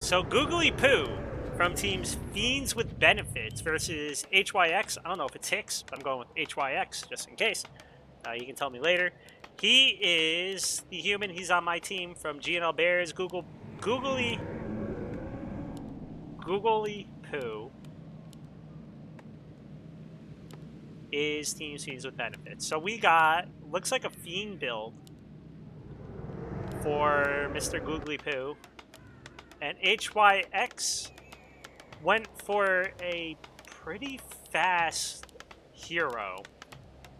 So Googlypoo from teams Fiends with Benefits versus HYX. I don't know if it's Hicks, but I'm going with HYX just in case. You can tell me later. He is the human. He's on my team from GNL Bears. Googlypoo is team Fiends with Benefits. So we got, looks like a Fiend build for Mr. Googlypoo. And HYX went for a pretty fast hero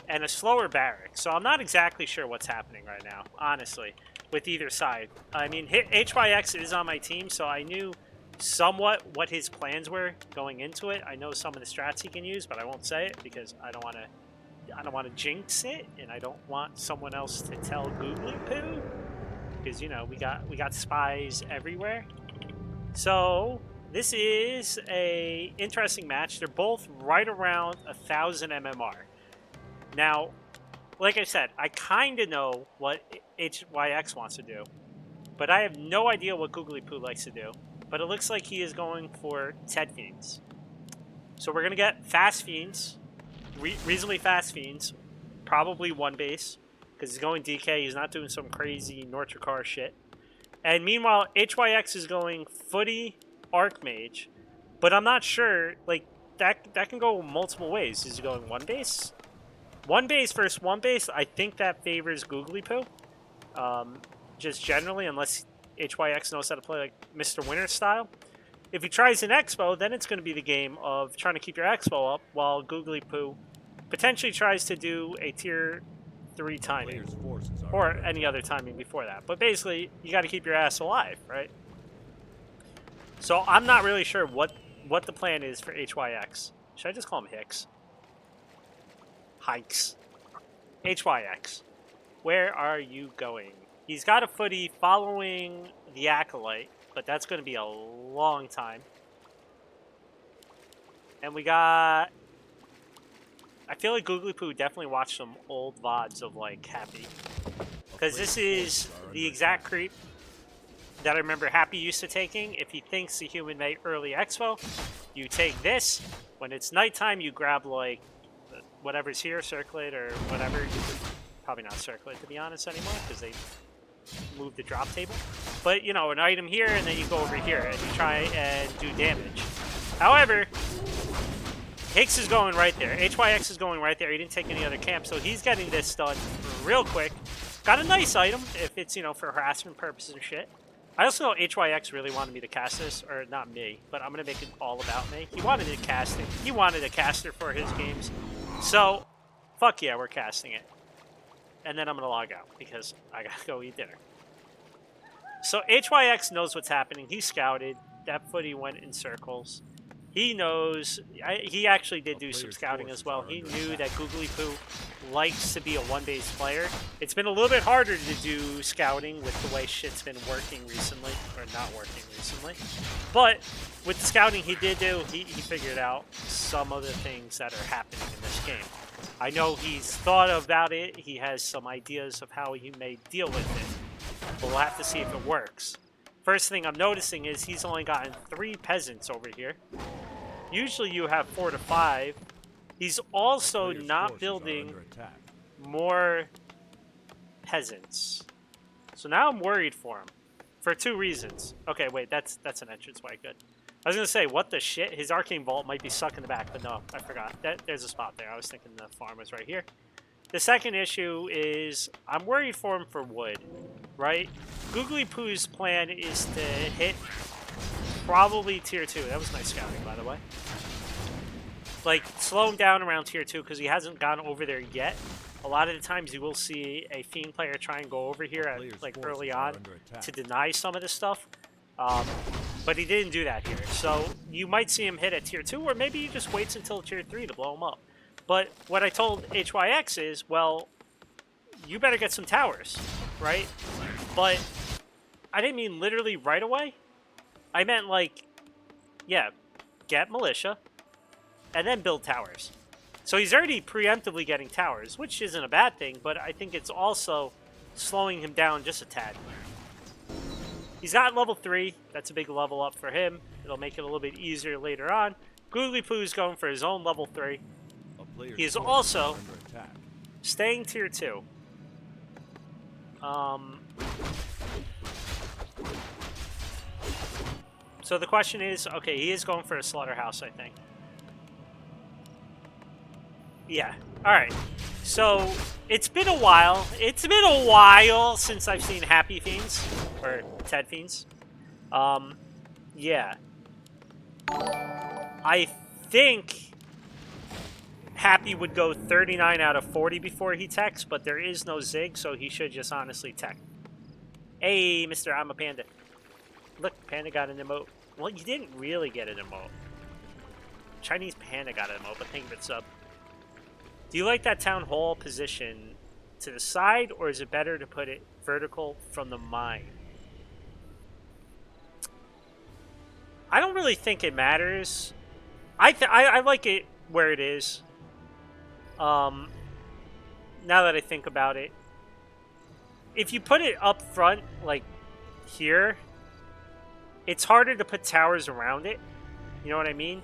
and a slower barrack. So I'm not exactly sure what's happening right now, honestly, with either side. I mean, HYX is on my team, so I knew somewhat what his plans were going into it. I know some of the strats he can use, but I won't say it because I don't want to jinx it, and I don't want someone else to tell Googlypoo, because you know we got spies everywhere. So this is a interesting match. They're both right around 1,000 MMR. Now, like I said, I kind of know what HYX wants to do, but I have no idea what Googlypoo likes to do. But it looks like he is going for Ted Fiends. So we're going to get fast Fiends, reasonably fast Fiends, probably one base, because he's going DK. He's not doing some crazy Nortricar shit. And meanwhile, HYX is going Footy Archmage, but I'm not sure, like, that can go multiple ways. Is he going one base? One base versus one base, I think that favors Googlypoo, just generally, unless HYX knows how to play like Mr. Winter style. If he tries an Expo, then it's going to be the game of trying to keep your Expo up, while Googlypoo potentially tries to do a tier 3 timing, or any other timing before that. But basically, you got to keep your ass alive, right? So I'm not really sure what the plan is for HYX. Should I just call him Hicks? Hikes. HYX. Where are you going? He's got a Footy following the Acolyte, but that's going to be a long time. And we got... I feel like Googlypoo definitely watched some old VODs of, like, Happy. Because this is the exact creep that I remember Happy used to taking. If he thinks the human made early Expo, you take this. When it's nighttime, you grab, like, whatever's here, Circlate or whatever. Probably not Circlate, to be honest, anymore, because they moved the drop table. But, you know, an item here, and then you go over here, and you try and do damage. However... Hicks is going right there. HYX is going right there. He didn't take any other camp, so he's getting this done real quick. Got a nice item if it's, you know, for harassment purposes and shit. I also know HYX really wanted me to cast this, or not me, but I'm going to make it all about me. He wanted to cast it. He wanted a caster for his games. So, fuck yeah, we're casting it. And then I'm going to log out because I got to go eat dinner. So HYX knows what's happening. He scouted. That Footy went in circles. He knows, he actually did do some scouting as well. He knew that Googlypoo likes to be a one-base player. It's been a little bit harder to do scouting with the way shit's been working recently, or not working recently. But with the scouting he did do, he figured out some of the things that are happening in this game. I know he's thought about it. He has some ideas of how he may deal with it. But we'll have to see if it works. First thing I'm noticing is he's only gotten 3 peasants over here. Usually you have 4 to 5. He's also not building more peasants. So now I'm worried for him. For 2 reasons. Okay, wait, that's an entranceway. Good. I was going to say, what the shit? His Arcane Vault might be stuck in the back, but no, I forgot. There's a spot there. I was thinking the farm was right here. The second issue is I'm worried for him for wood, right? Googlypoo's plan is to hit probably tier 2. That was nice scouting, by the way. Like, slow him down around tier 2 because he hasn't gone over there yet. A lot of the times you will see a Fiend player try and go over here at, like, early on to deny some of this stuff. But he didn't do that here. So you might see him hit at tier 2, or maybe he just waits until tier 3 to blow him up. But what I told HYX is, well, you better get some towers, right? But I didn't mean literally right away. I meant like, yeah, get militia and then build towers. So he's already preemptively getting towers, which isn't a bad thing, but I think it's also slowing him down just a tad. He's got level 3. That's a big level up for him. It'll make it a little bit easier later on. Googlypoo is going for his own level 3. He is also staying tier 2. So the question is, okay, he is going for a slaughterhouse, I think. Yeah. All right. So it's been a while. It's been a while since I've seen Happy Fiends or Ted Fiends. Yeah. I think Happy would go 39 out of 40 before he techs, but there is no zig, so he should just honestly tech. Hey, Mr. I'm a Panda. Look, Panda got an emote. Well, you didn't really get an emote. Chinese Panda got an emote, but thank you for the sub. Do you like that town hall position to the side, or is it better to put it vertical from the mine? I don't really think it matters. I like it where it is. Now that I think about it, if you put it up front, like here, it's harder to put towers around it. You know what I mean?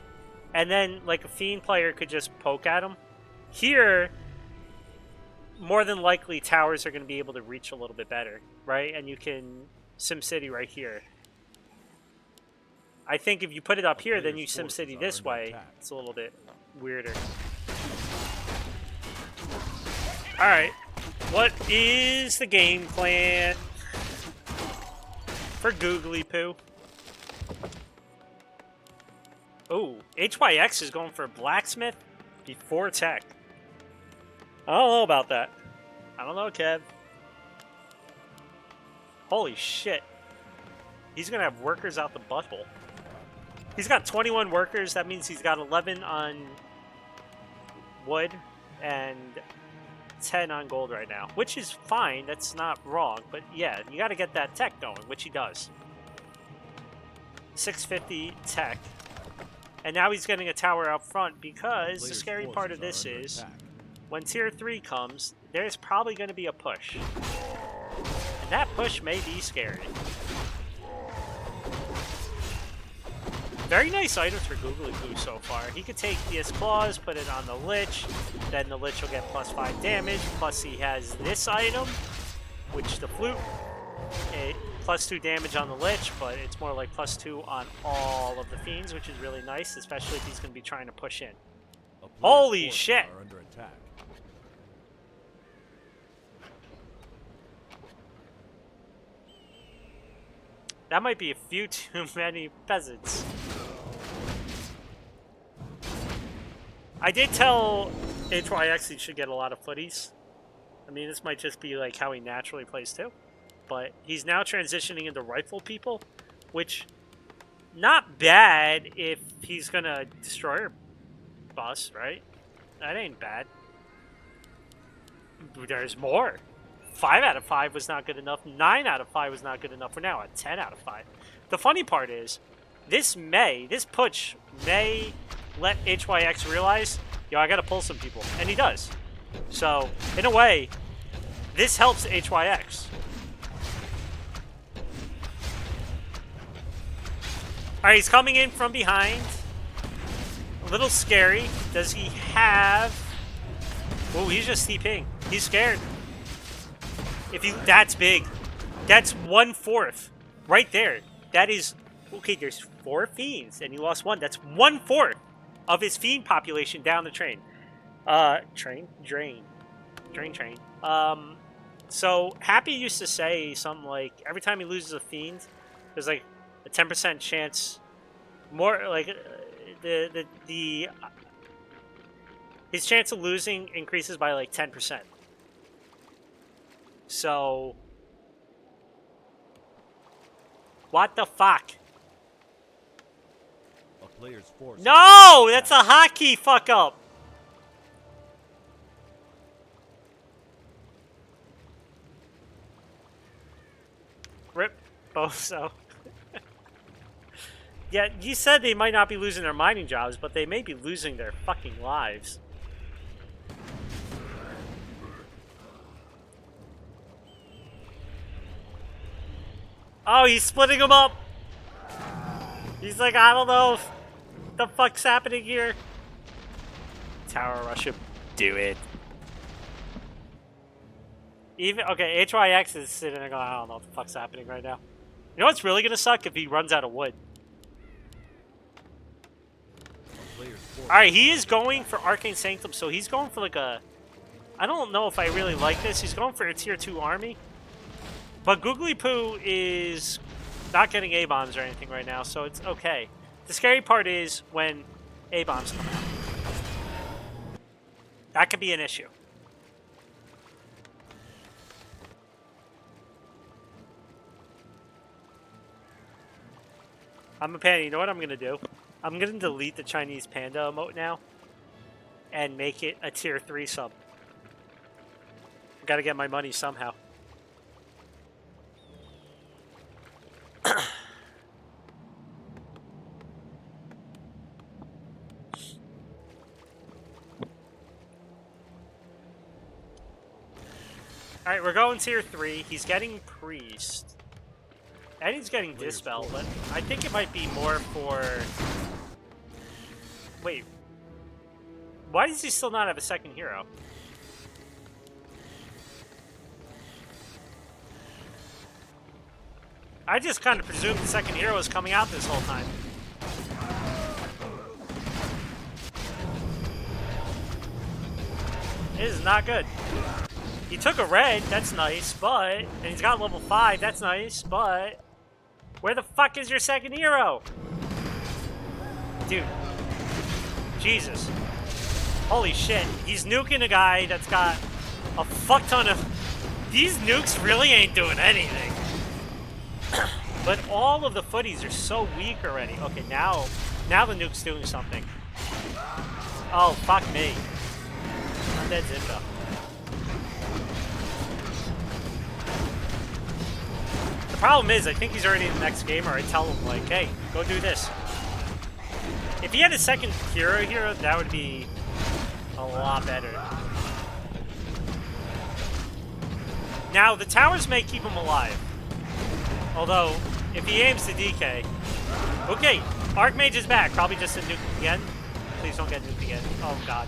And then, like, a Fiend player could just poke at them. Here, more than likely, towers are going to be able to reach a little bit better, right? And you can SimCity right here. I think if you put it up here, then you SimCity this way. It's a little bit weirder. Alright. What is the game plan for Googlypoo? Oh, HYX is going for Blacksmith before tech. I don't know about that. I don't know, Kev. Holy shit. He's going to have workers out the butthole. He's got 21 workers. That means he's got 11 on wood and 10 on gold right now, which is fine. That's not wrong. But yeah, you got to get that tech going, which he does. 650 tech. And now he's getting a tower out front because the scary part of this is when tier 3 comes, there's probably going to be a push. And that push may be scary. Very nice items for Googlypoo so far. He could take DS Claws, put it on the Lich, then the Lich will get +5 damage, plus he has this item, which the Flute, +2 damage on the Lich, but it's more like +2 on all of the Fiends, which is really nice, especially if he's going to be trying to push in. Holy shit! That might be a few too many peasants. I did tell HYX he should get a lot of footies. I mean, this might just be like how he naturally plays too. But he's now transitioning into rifle people, which, not bad if he's gonna destroy a boss, right? That ain't bad. There's more. 5 out of 5 was not good enough. 9 out of 5 was not good enough. We're now at 10 out of 5. The funny part is, this push may let HYX realize, yo, I gotta pull some people. And he does. So, in a way, this helps HYX. Alright, he's coming in from behind. A little scary. Does he have... Oh, he's just TPing. He's scared. That's big. That's 1/4. Right there. That is... Okay, there's 4 Fiends, and he lost 1. That's 1/4 of his Fiend population down the train. Drain. So, Happy used to say something like, every time he loses a Fiend, there's like a 10% chance, more like his chance of losing increases by like 10%. So, what the fuck? A player's force. No, that's a hotkey fuck up. Rip Boso. Yeah, you said they might not be losing their mining jobs, but they may be losing their fucking lives. Oh, he's splitting them up. He's like, I don't know what the fuck's happening here. Tower rush him. Do it. Even okay, HYX is sitting there going, I don't know what the fuck's happening right now. You know what's really gonna suck if he runs out of wood? Alright, he is going for Arcane Sanctum, so he's going for like a... I don't know if I really like this. He's going for a tier 2 army. But Googlypoo is not getting A-bombs or anything right now, so it's okay. The scary part is when A-bombs come out. That could be an issue. I'm a panda. You know what I'm going to do? I'm going to delete the Chinese panda emote now and make it a tier 3 sub. I've got to get my money somehow. Alright, we're going tier 3. He's getting Priest. And he's getting Dispel, but I think it might be more for... Wait. Why does he still not have a second hero? I just kind of presumed the second hero was coming out this whole time. It is not good. He took a red, that's nice, but... And he's got level 5, that's nice, but... Where the fuck is your second hero? Dude. Jesus. Holy shit. He's nuking a guy that's got a fuck ton of... These nukes really ain't doing anything. But all of the footies are so weak already. Okay, now the nuke's doing something. Oh, fuck me. Undead Zinda. The problem is, I think he's already in the next game, or I tell him, like, hey, go do this. If he had a second hero here, that would be a lot better. Now, the towers may keep him alive. Although, if he aims to DK... Okay, Archmage is back. Probably just a nuke again. Please don't get nuked again. Oh, God.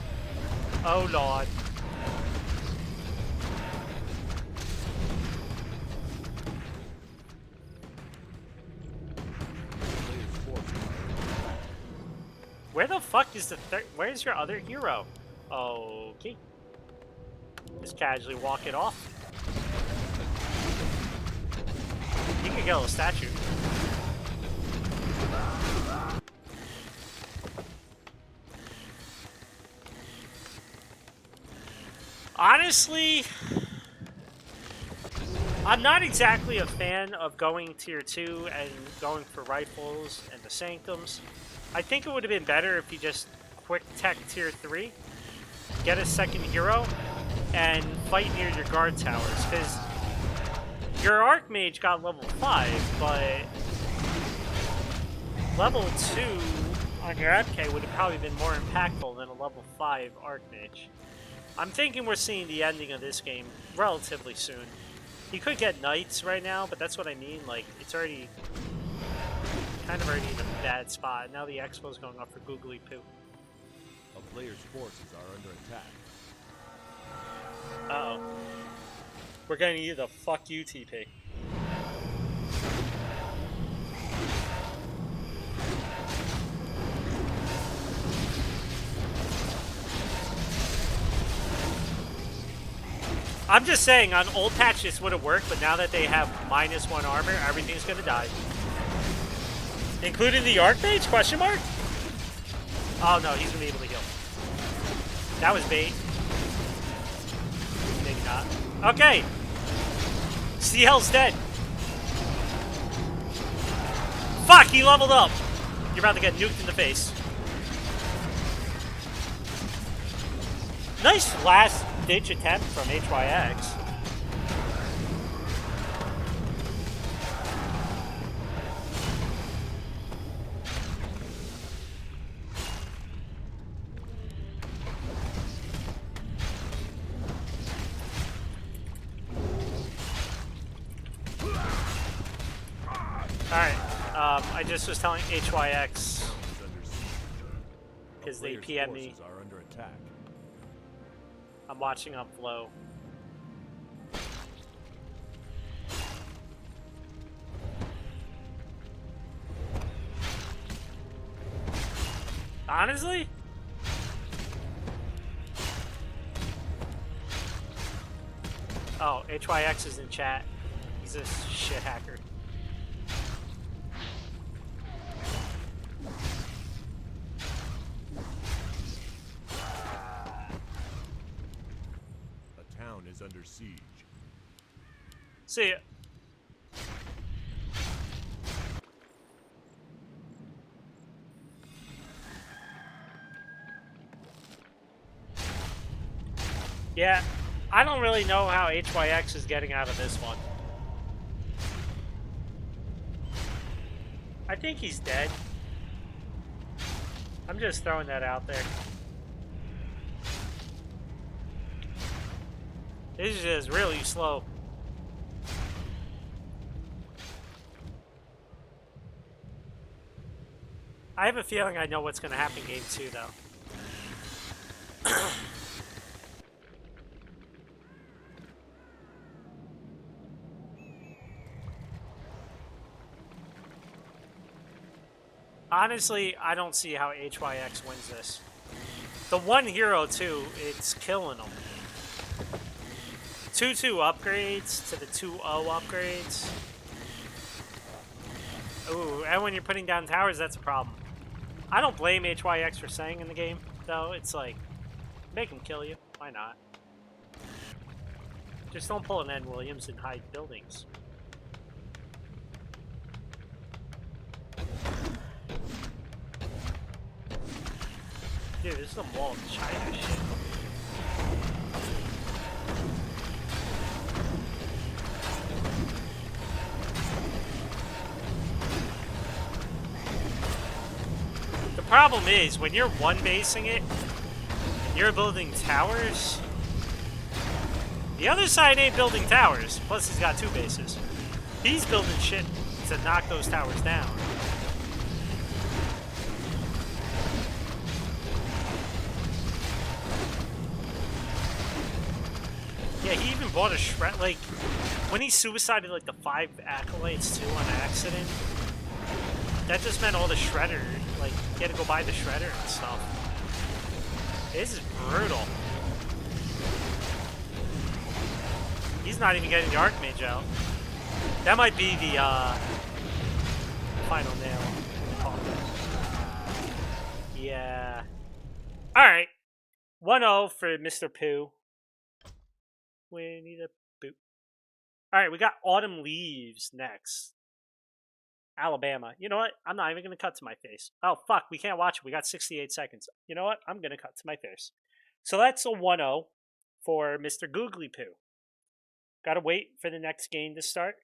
Oh, Lord. Where the fuck is the third? Where's your other hero? Okay. Just casually walk it off. You can get a little statue. Honestly, I'm not exactly a fan of going tier 2 and going for rifles and the sanctums. I think it would have been better if you just quick tech tier 3, get a second hero, and fight near your guard towers, because your Archmage got level 5, but level 2 on your FK would have probably been more impactful than a level 5 Archmage. I'm thinking we're seeing the ending of this game relatively soon. You could get Knights right now, but that's what I mean, like, it's already... kind of already in a bad spot. Now the Expo's going up for Googlypoo. A player's forces are under attack. Uh-oh. We're gonna need the fuck you TP. I'm just saying, on old patch this would have worked, but now that they have -1 armor, everything's gonna die. Including the Archmage? Question mark? Oh no, he's gonna be able to heal. That was bait. Maybe not. Okay! CL's dead. Fuck, he leveled up! You're about to get nuked in the face. Nice last-ditch attempt from HYX. Alright, I just was telling HYX Town is under siege. A because they player's PM me. forces are under attack. I'm watching on Flow. Honestly? Oh, HYX is in chat. He's a shit hacker. A town is under siege. See ya. Yeah, I don't really know how HYX is getting out of this one. I think he's dead. I'm just throwing that out there. This is just really slow. I have a feeling I know what's going to happen in game 2, though. Honestly, I don't see how HYX wins this. The one hero, too, it's killing them. 2-2 upgrades to the 2-0 upgrades. Ooh, and when you're putting down towers, that's a problem. I don't blame HYX for saying in the game, though. It's like, make him kill you. Why not? Just don't pull an N. Williams and hide buildings. Dude, this is some wall of China shit. The problem is, when you're one-basing it, and you're building towers, the other side ain't building towers, plus he's got 2 bases. He's building shit to knock those towers down. Yeah, he even bought a shred, like, when he suicided, like, the 5 acolytes, too, on accident, that just meant all the shredder, like, he had to go buy the shredder and stuff. This is brutal. He's not even getting the Archmage out. That might be the, final nail in the coffin. Yeah. Alright. 1-0 for Mr. Pooh. We need a boot. Alright, we got Autumn Leaves next. Alabama. You know what? I'm not even going to cut to my face. Oh, fuck. We can't watch it. We got 68 seconds. You know what? I'm going to cut to my face. So that's a 1-0 for Mr. Googlypoo. Gotta wait for the next game to start.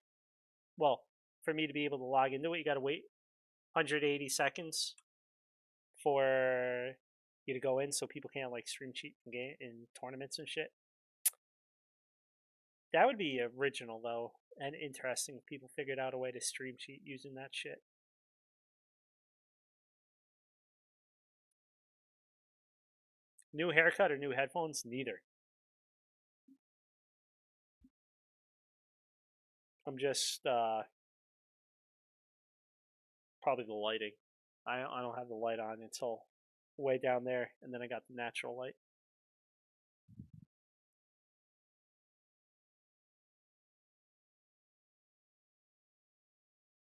Well, for me to be able to log into it, you gotta wait 180 seconds for you to go in so people can't, like, stream cheat in tournaments and shit. That would be original, though, and interesting if people figured out a way to stream cheat using that shit. New haircut or new headphones? Neither. I'm just, probably the lighting. I don't have the light on until way down there, and then I got the natural light.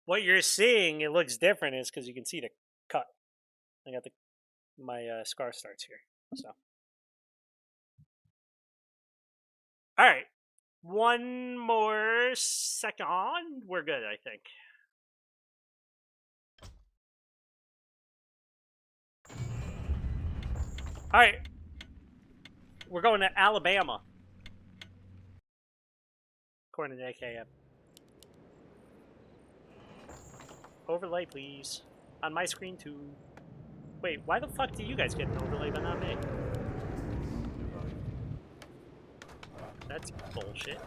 What you're seeing, it looks different, is because you can see the cut. I got my scar starts here. So, all right, one more second on, we're good, I think. All right, we're going to Alabama, according to AKM. Overlay, please, on my screen too. Wait, why the fuck do you guys get an overlay but not me? That's bullshit.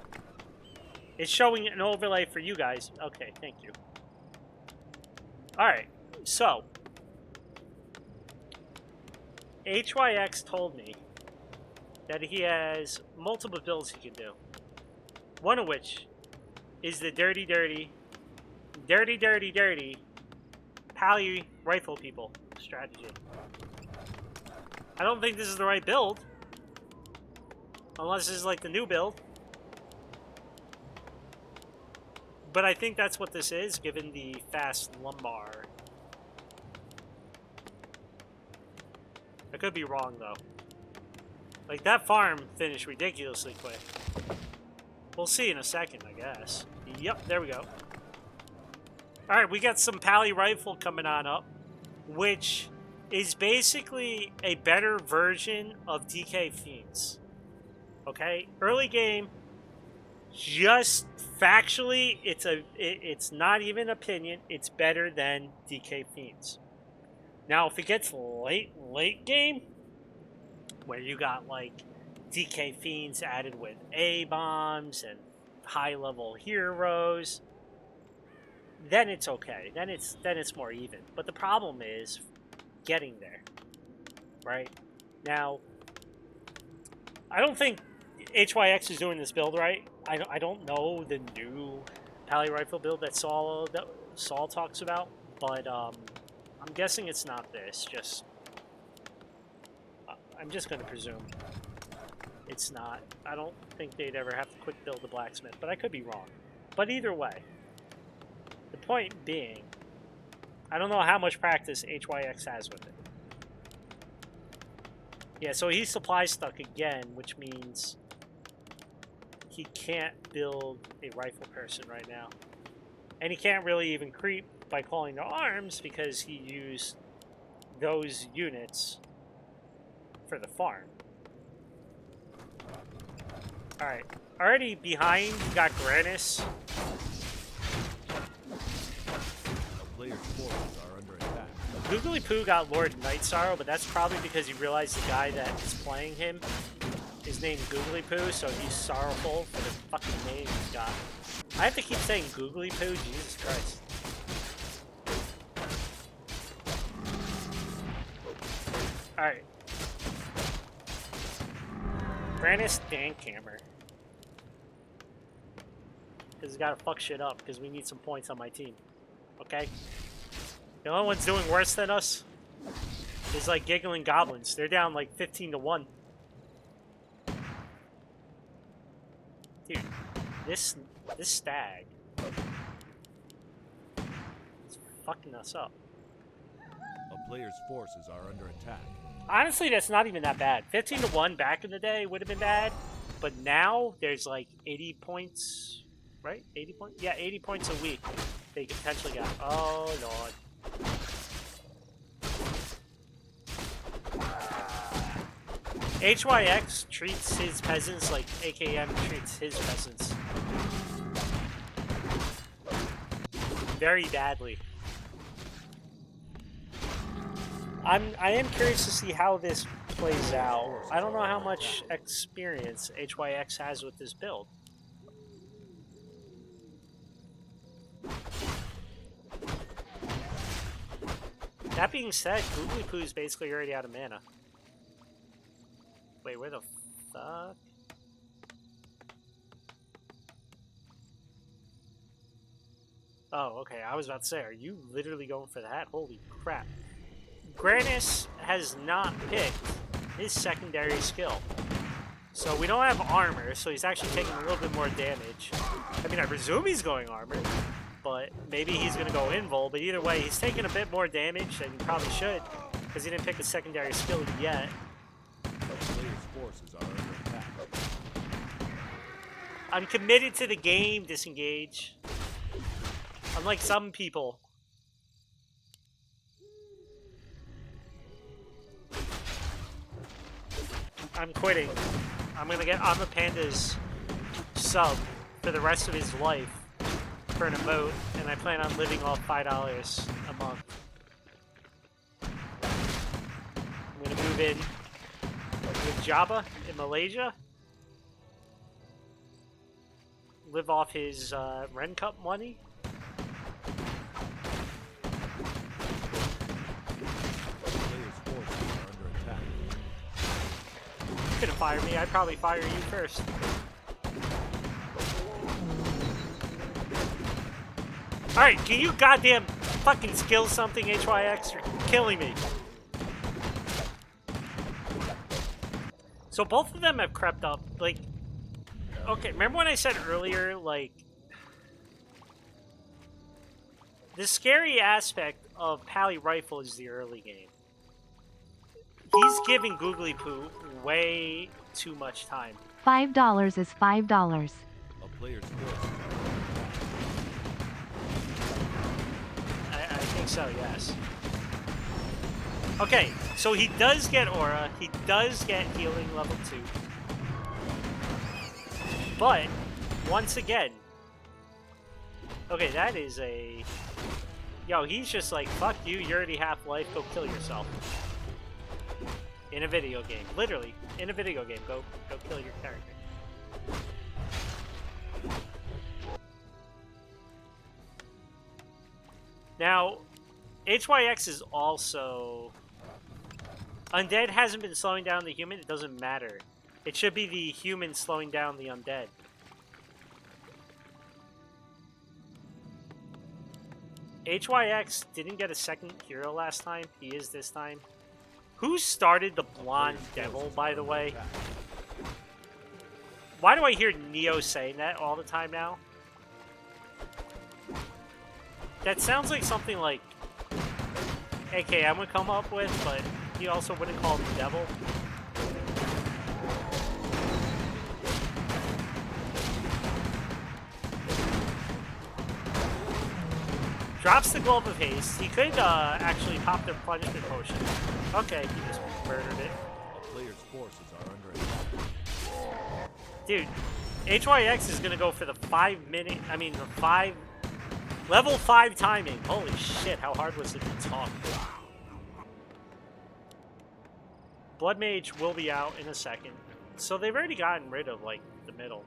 It's showing an overlay for you guys. Okay, thank you. Alright, so HYX told me that he has multiple builds he can do. One of which is the dirty Pally rifle people strategy. I don't think this is the right build. Unless this is like the new build. But I think that's what this is, given the fast lumbar. I could be wrong, though. Like, that farm finished ridiculously quick. We'll see in a second, I guess. Yep, there we go. Alright, we got some Pally Rifle coming on up, which is basically a better version of DK Fiends. Okay? Early game, just factually, it's not even opinion, it's better than DK Fiends. Now, if it gets late game, where you got like DK Fiends added with A-bombs and high-level heroes, then it's okay. Then it's more even. But the problem is getting there, right? Now, I don't think HYX is doing this build right. I don't know the new Pally Rifle build that Saul talks about, but I'm guessing it's not this. I'm just going to presume it's not. I don't think they'd ever have to quick build the blacksmith, but I could be wrong. But either way, the point being, I don't know how much practice HYX has with it. Yeah, so he's supply stuck again, which means he can't build a rifle person right now. And he can't really even creep by calling to arms because he used those units for the farm. Alright, already behind, we got Granis. Player's forces are under attack. Googlypoo got Lord Night Sorrow, but that's probably because he realized the guy that is playing him is named Googlypoo, so he's sorrowful for the fucking name he's got. I have to keep saying Googlypoo, Jesus Christ. Alright. Granis Dankhammer. Because he's gotta fuck shit up, because we need some points on my team. Okay? The only one's doing worse than us is like Giggling Goblins. They're down like 15-1. Dude, this stag is fucking us up. A player's forces are under attack. Honestly, that's not even that bad. 15-1 back in the day would have been bad, but now there's like 80 points, right? 80 points? Yeah, 80 points a week they could potentially get. Oh, Lord. HYX treats his peasants like AKM treats his peasants. Very badly. I am curious to see how this plays out. I don't know how much experience HYX has with this build. That being said, Googlypoo is basically already out of mana. Wait, where the fuck? Oh, okay. I was about to say, are you literally going for that? Holy crap. Granis has not picked his secondary skill. So we don't have armor, so he's actually taking a little bit more damage. I mean, I presume he's going armor, but maybe he's going to go invul. But either way, he's taking a bit more damage than he probably should, because he didn't pick a secondary skill yet. Forces are under attack. I'm committed to the game, Disengage. Unlike some people. I'm quitting. I'm gonna get Ama Panda's sub for the rest of his life for an emote, and I plan on living off $5 a month. I'm gonna move in with Jabba in Malaysia. Live off his Ren Cup money. You couldn't fire me. I'd probably fire you first. Alright, can you goddamn fucking skill something, HYX? You're killing me. So both of them have crept up. Like, okay, remember when I said earlier, like, the scary aspect of Pally Rifle is the early game. He's giving Googlypoo way too much time. $5 is $5. A player's force. I think so, yes. Okay, so he does get Aura. He does get Healing level 2. But, once again... Okay, that is a... Yo, he's just like, fuck you, you're already half life, go kill yourself. In a video game. Literally, in a video game. Go kill your character. Now, HYX is also... Undead hasn't been slowing down the human, it doesn't matter. It should be the human slowing down the undead. HYX didn't get a second hero last time. He is this time. Who started the blonde devil, by the way? Why do I hear Neo saying that all the time now? That sounds like something like AKM would come up with, but he also wouldn't call him the devil. Drops the Globe of Haste. He could actually pop the Punishment Potion. Okay, he just murdered it. A player's forces are under attack. Dude, HYX is gonna go for the 5 minute, I mean the 5, level 5 timing. Holy shit, how hard was it to talk? Blood Mage will be out in a second. So they've already gotten rid of, like, the middle.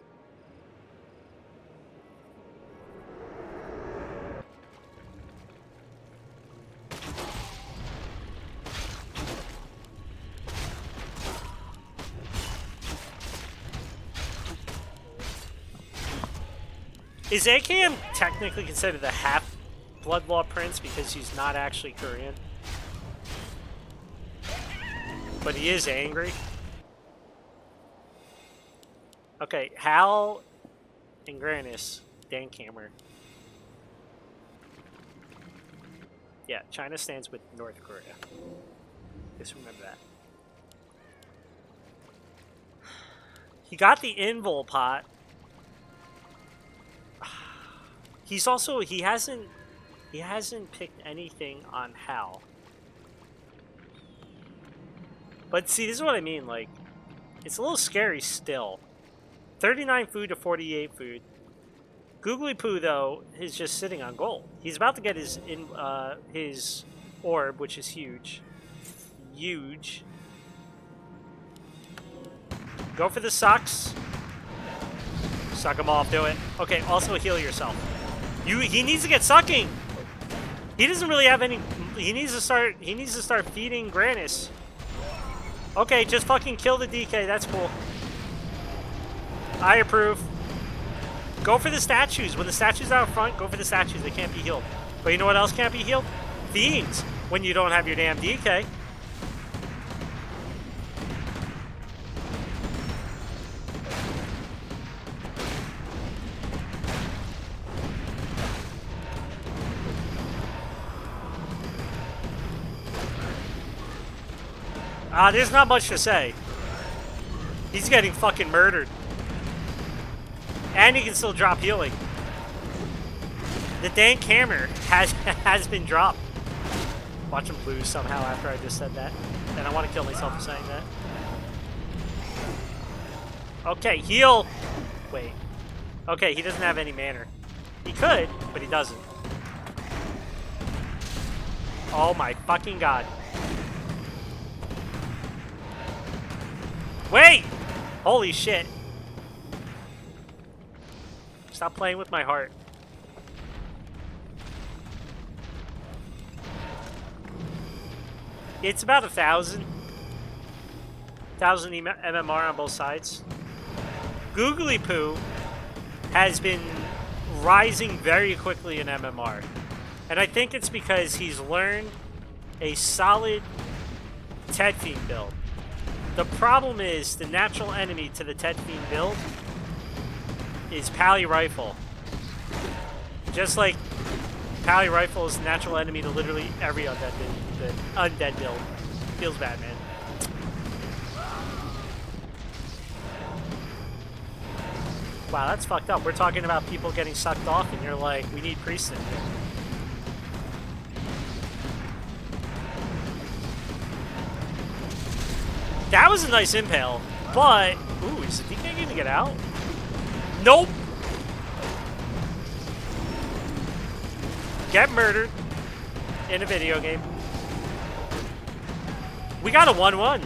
Is AKM technically considered the half Bloodlaw Prince because he's not actually Korean? But he is angry. Okay, Hal and Granis, Dan Cameron. Yeah, China stands with North Korea. Just remember that. He got the Invul pot. He's also he hasn't picked anything on Hal. But see, this is what I mean, like, it's a little scary still. 39 food to 48 food. Googlypoo, though, is just sitting on gold. He's about to get his orb, which is huge. Huge. Go for the sucks. Suck him off, do it. Okay, also heal yourself. He needs to get sucking. He doesn't really have any. He needs to start feeding Granis. Okay, just fucking kill the DK. That's cool. I approve. Go for the statues. When the statues are out front, go for the statues. They can't be healed. But you know what else can't be healed? Fiends. When you don't have your damn DK. There's not much to say. He's getting fucking murdered. And he can still drop healing. The dank hammer has been dropped. Watch him lose somehow after I just said that. And I want to kill myself for saying that. Okay, heal. Wait. Okay, he doesn't have any mana. He could, but he doesn't. Oh my fucking god. Wait! Holy shit. Stop playing with my heart. It's about 1,000. 1,000 MMR on both sides. Googlypoo has been rising very quickly in MMR. And I think it's because he's learned a solid Ted Fiend build. The problem is the natural enemy to the Ted Fiend build is Pally Rifle. Just like Pally Rifle is the natural enemy to literally every undead build. Feels bad, man. Wow, that's fucked up. We're talking about people getting sucked off, and you're like, we need priests in here. That was a nice impale, but... Ooh, is the DK gonna get out? Nope! Get murdered in a video game. We got a 1-1.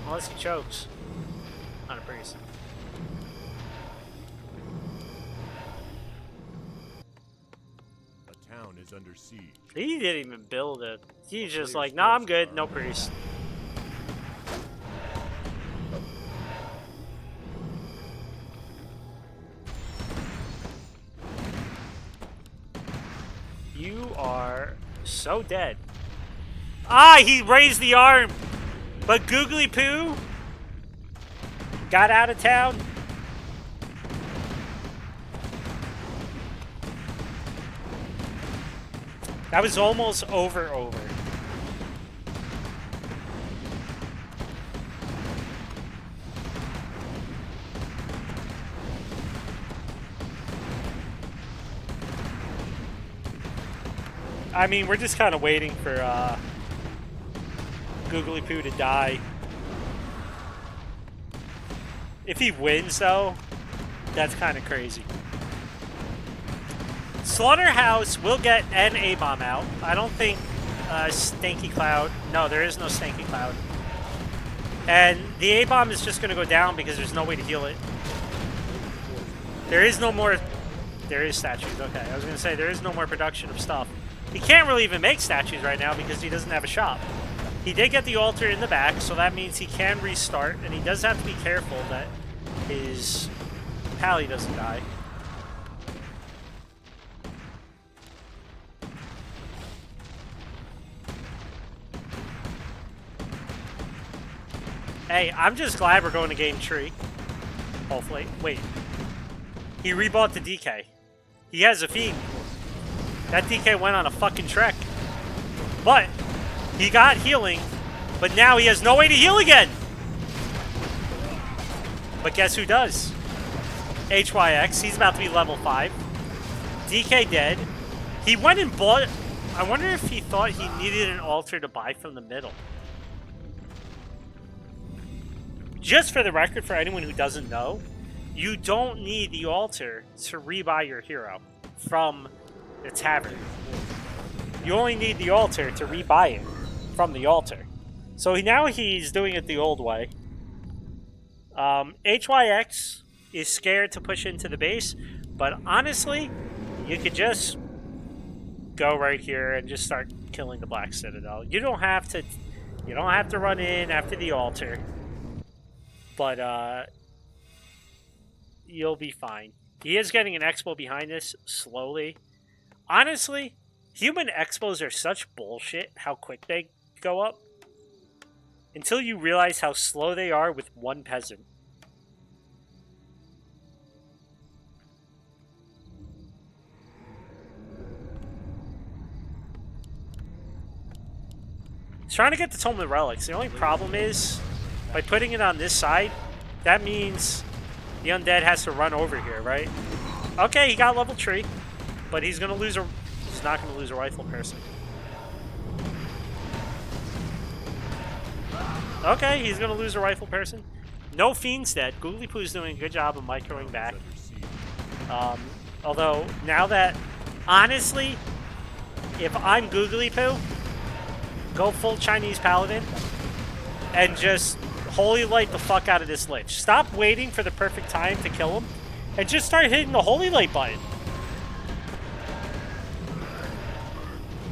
Unless he chokes on a priest. A town is under siege. He didn't even build it. He's just like, nah, I'm good. No priest. You are so dead. Ah, he raised the arm. But Googlypoo got out of town. That was almost over. I mean, we're just kind of waiting for Googlypoo to die. If he wins, though, that's kind of crazy. Slaughterhouse will get an A-bomb out. I don't think Stanky Cloud... No, there is no Stanky Cloud. And the A-bomb is just going to go down because there's no way to heal it. There is no more... There is statues. Okay, I was going to say there is no more production of stuff. He can't really even make statues right now because he doesn't have a shop. He did get the altar in the back, so that means he can restart, and he does have to be careful that his Pally doesn't die. Hey, I'm just glad we're going to game tree. Hopefully. Wait. He rebought the DK. He has a Fiend. That DK went on a fucking trek. But he got healing, but now he has no way to heal again. But guess who does? HYX, he's about to be level 5. DK dead. He went and bought... I wonder if he thought he needed an altar to buy from the middle. Just for the record, for anyone who doesn't know, you don't need the altar to rebuy your hero from the tavern. You only need the altar to rebuy it from the altar. So now he's doing it the old way. HYX is scared to push into the base, but honestly, you could just go right here and just start killing the Black Citadel. You don't have to run in after the altar, but you'll be fine. He is getting an expo behind this slowly. Honestly, human expos are such bullshit how quick they go up until you realize how slow they are with one peasant. He's trying to get the Tome of Relics. The only problem is, by putting it on this side, that means the undead has to run over here, right? Okay, he got level 3, but he's gonna lose a... He's not gonna lose a rifle person. Okay, he's gonna lose a rifle person. No Fiends dead. Googlypoo's doing a good job of microing back. Although, now that... Honestly, if I'm Googlypoo, go full Chinese Paladin and just Holy Light the fuck out of this Lich. Stop waiting for the perfect time to kill him and just start hitting the Holy Light button.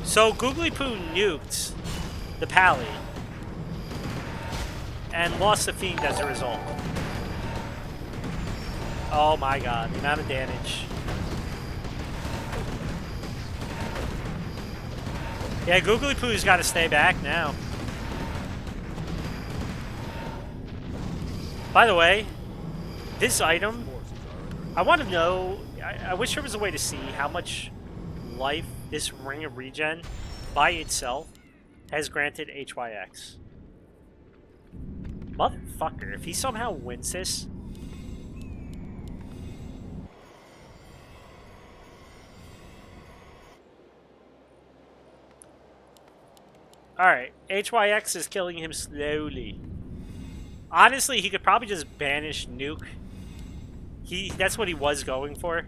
So Googlypoo nuked the Pally and lost the Fiend as a result. Oh my god, the amount of damage. Yeah, Googlypoo's got to stay back now. By the way, this item, I want to know, I wish there was a way to see how much life this Ring of Regen by itself has granted HYX. Motherfucker, if he somehow wins this... Alright, HYX is killing him slowly. Honestly, he could probably just banish Nuke. That's what he was going for.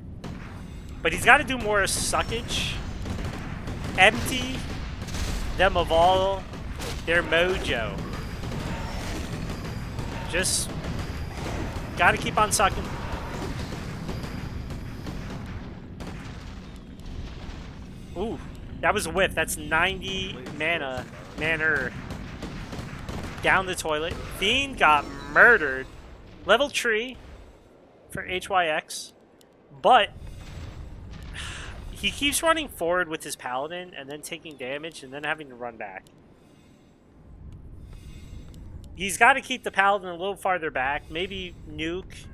But he's got to do more suckage. Empty them of all their mojo. Just got to keep on sucking. Ooh. That was a whiff. That's 90 mana. Down the toilet. Fiend got murdered. Level 3 for HYX. But he keeps running forward with his Paladin and then taking damage and then having to run back. He's got to keep the Paladin a little farther back. Maybe nuke.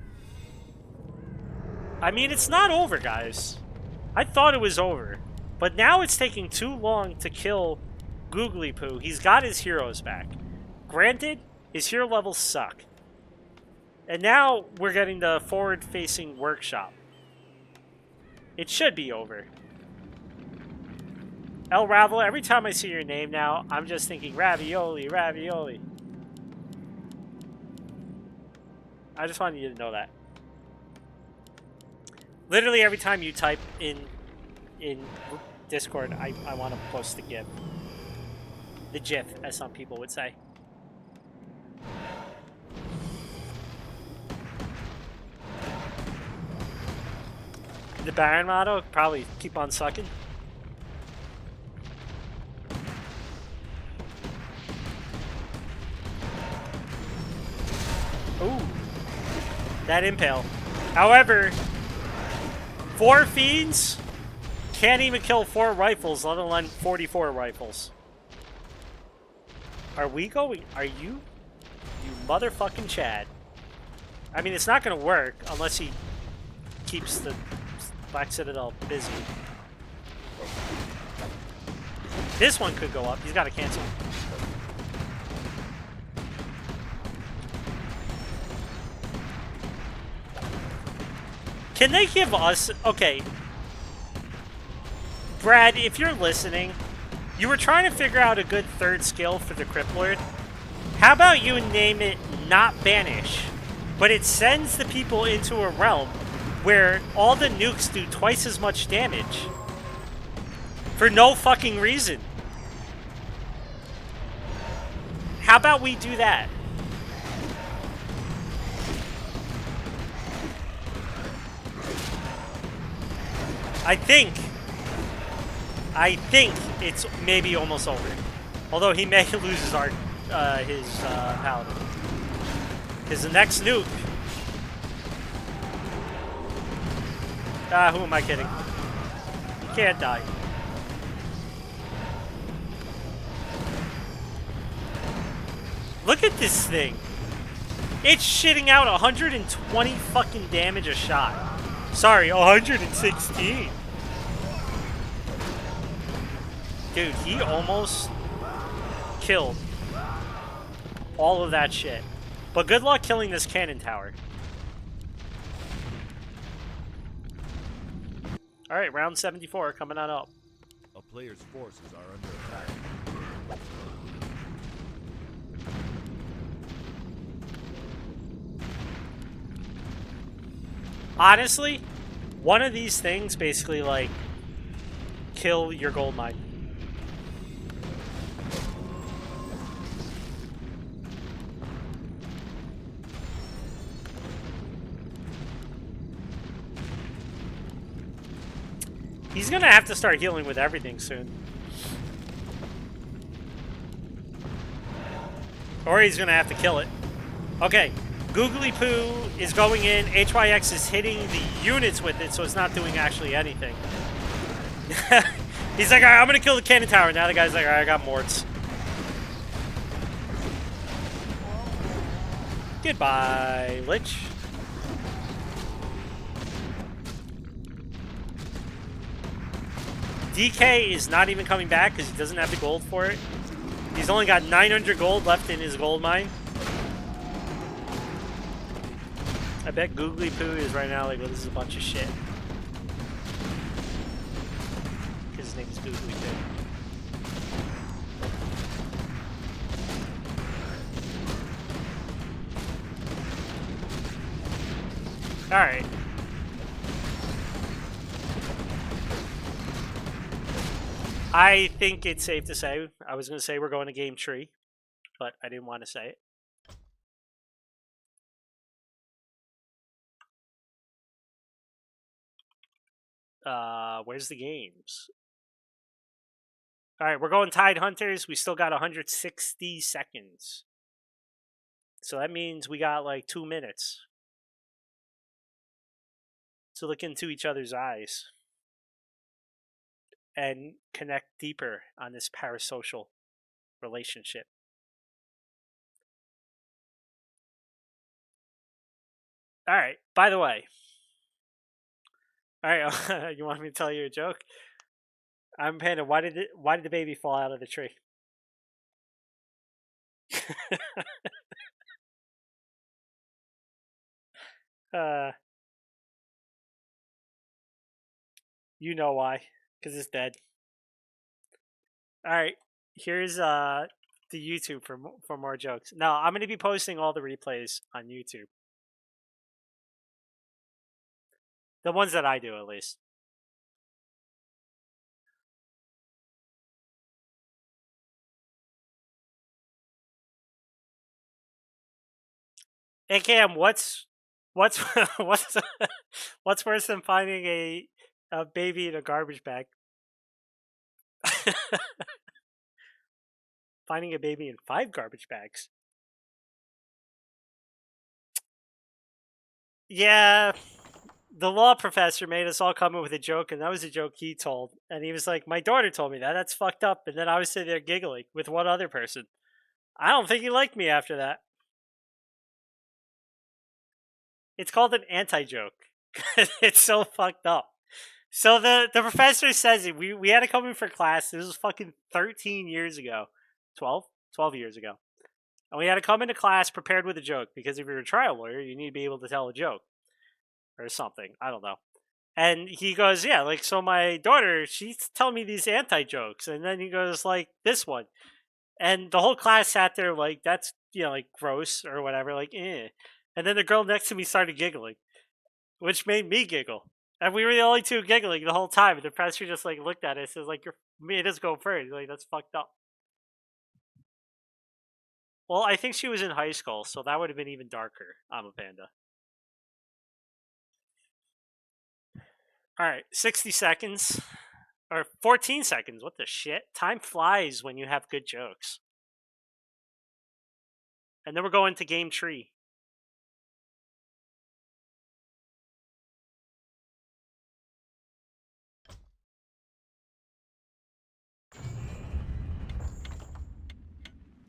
I mean, it's not over, guys. I thought it was over. But now it's taking too long to kill Googlypoo. He's got his heroes back. Granted, his hero levels suck. And now we're getting the forward-facing workshop. It should be over. El Ravel, every time I see your name now, I'm just thinking ravioli, ravioli. I just wanted you to know that. Literally every time you type in Discord, I want to post the GIF. The GIF, as some people would say. The Baron motto, probably keep on sucking. Ooh. That impale. However, 4 Fiends can't even kill 4 rifles, let alone 44 rifles. Are we going? Are you? You motherfucking Chad. I mean, it's not going to work unless he keeps the Black Citadel busy. This one could go up. He's got to cancel. Can they give us... Okay. Brad, if you're listening, you were trying to figure out a good third skill for the Crypt Lord. How about you name it not Banish, but it sends the people into a realm where all the nukes do twice as much damage for no fucking reason. How about we do that? I think it's maybe almost over. Although he may lose his Paladin. Because the next nuke... who am I kidding? You can't die. Look at this thing. It's shitting out 120 fucking damage a shot. Sorry, 116. Dude, he almost killed all of that shit. But good luck killing this cannon tower. Alright, round 74 coming on up. A player's forces are under attack. Honestly, one of these things basically, like, kill your gold mine. He's gonna have to start healing with everything soon. Or he's going to have to kill it. Okay. Googlypoo is going in. HYX is hitting the units with it, so it's not doing actually anything. He's like, alright, I'm going to kill the cannon tower. Now the guy's like, alright, I got morts. Goodbye, Lich. DK is not even coming back because he doesn't have the gold for it. He's only got 900 gold left in his gold mine. I bet Googlypoo is right now like, well, this is a bunch of shit. Because his name is Googlypoo. Alright. I think it's safe to say, I was going to say we're going to game tree, but I didn't want to say it. Where's the games? Alright, we're going Tide Hunters. We still got 160 seconds. So that means we got like 2 minutes to look into each other's eyes and connect deeper on this parasocial relationship. Alright, by the way. Alright, you want me to tell you a joke? I'm Panda, why did the baby fall out of the tree? You know why. Because it's dead. Alright, here's the YouTube for more jokes. No, I'm going to be posting all the replays on YouTube. The ones that I do, at least. Hey Cam, what's what's worse than finding a baby in a garbage bag? Finding a baby in 5 garbage bags. Yeah, the law professor made us all come up with a joke, and that was a joke he told. And he was like, my daughter told me that. That's fucked up. And then I was sitting there giggling with one other person. I don't think he liked me after that. It's called an anti-joke. It's so fucked up. So the professor says it. We had to come in for class. This was fucking 13 years ago. 12 years ago. And we had to come into class prepared with a joke. Because if you're a trial lawyer, you need to be able to tell a joke. Or something. I don't know. And he goes, yeah, like, so my daughter, she's telling me these anti-jokes. And then he goes, like, this one. And the whole class sat there like, that's, you know, like, gross or whatever. Like, eh. And then the girl next to me started giggling. Which made me giggle. And we were the only two giggling the whole time. And the professor just, like, looked at us and was like, you're made us go first. Like, that's fucked up. Well, I think she was in high school, so that would have been even darker. I'm a Panda. Alright, 60 seconds. Or 14 seconds. What the shit? Time flies when you have good jokes. And then we're going to game tree.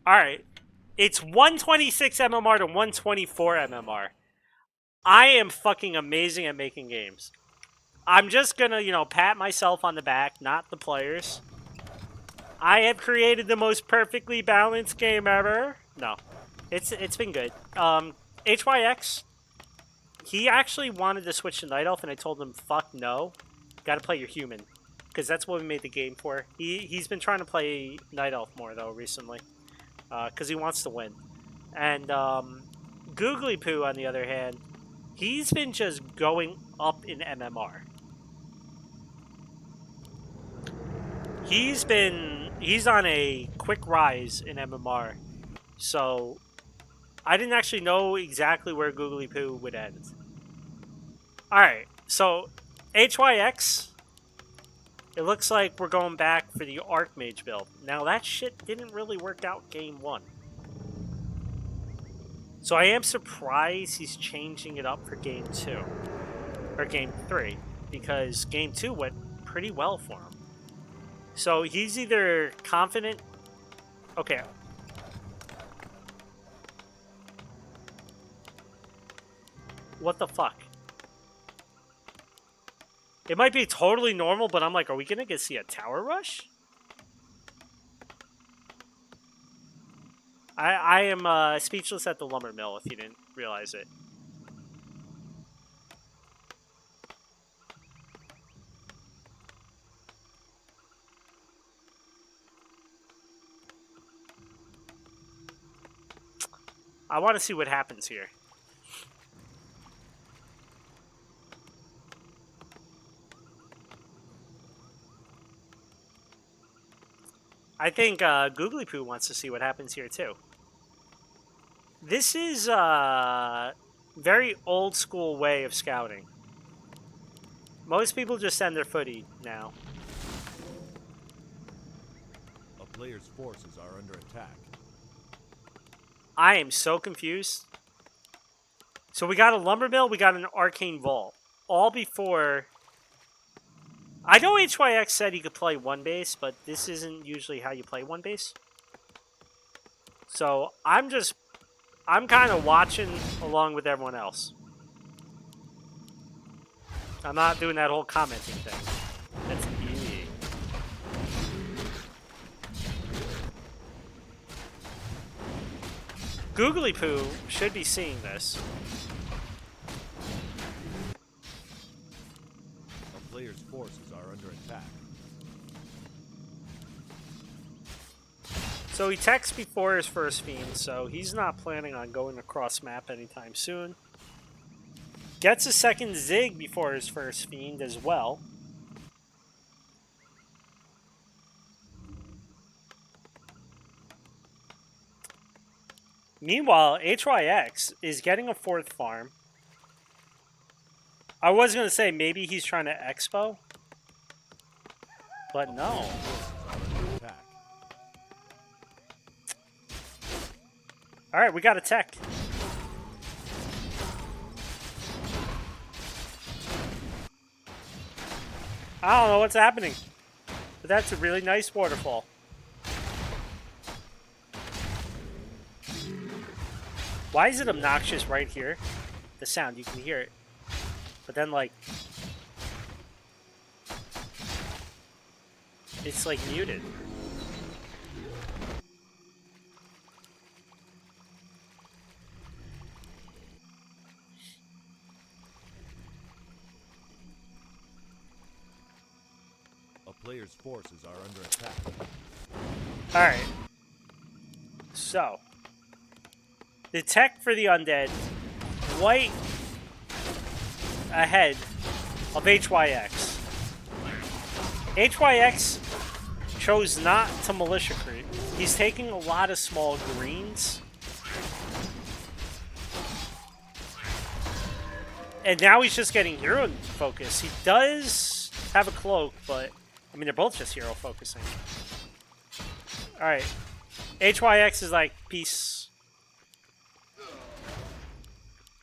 Alright. It's 126 MMR to 124 MMR. I am fucking amazing at making games. I'm just gonna, you know, pat myself on the back, not the players. I have created the most perfectly balanced game ever. No. It's been good. HYX, he actually wanted to switch to Night Elf, and I told him, fuck no. Gotta play your human. Because that's what we made the game for. He's been trying to play Night Elf more, though, recently. Because he wants to win. And Googlypoo, on the other hand, he's been just going up in MMR. He's on a quick rise in MMR. So I didn't actually know exactly where Googlypoo would end. Alright, so HYX, it looks like we're going back for the Archmage build. Now that shit didn't really work out game 1. So I am surprised he's changing it up for game 2. Or game 3. Because game 2 went pretty well for him. So he's either confident... Okay. What the fuck? It might be totally normal, but I'm like, are we going to get see a tower rush? I am speechless at the lumber mill, if you didn't realize it. I want to see what happens here. I think Googlypoo wants to see what happens here too. This is a very old school way of scouting. Most people just send their footy now. A player's forces are under attack. I am so confused. So we got a lumber mill, we got an arcane vault. All before... I know HYX said he could play one base, but this isn't usually how you play one base. So I'm kind of watching along with everyone else. I'm not doing that whole commenting thing. That's easy. Googlypoo should be seeing this. A player's forces are under attack. So he texts before his first Fiend, so he's not planning on going across map anytime soon. Gets a second Zig before his first Fiend as well. Meanwhile, HYX is getting a fourth farm. I was going to say maybe he's trying to expo, but no. All right, we got a tech. I don't know what's happening, but that's a really nice waterfall. Why is it obnoxious right here? The sound, you can hear it. But then, like, it's like muted. A player's forces are under attack. Alright. So, the tech for the undead, right ahead of HYX. HYX chose not to militia creep. He's taking a lot of small greens. And now he's just getting hero focus. He does have a cloak, but I mean, they're both just hero focusing. Alright. HYX is like, peace.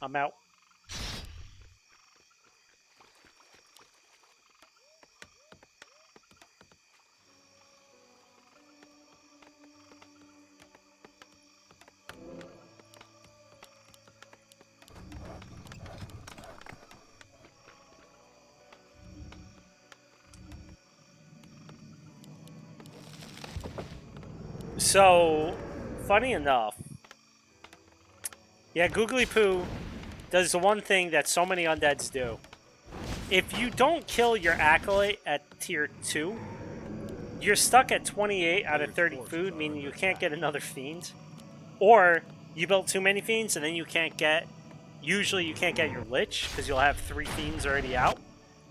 I'm out. So, funny enough, yeah, Googlypoo does the one thing that so many undeads do. If you don't kill your acolyte at tier 2, you're stuck at 28 out of 30 food, meaning you can't get another fiend. Or you built too many fiends and then you can't get, usually you can't get your lich because you'll have 3 fiends already out.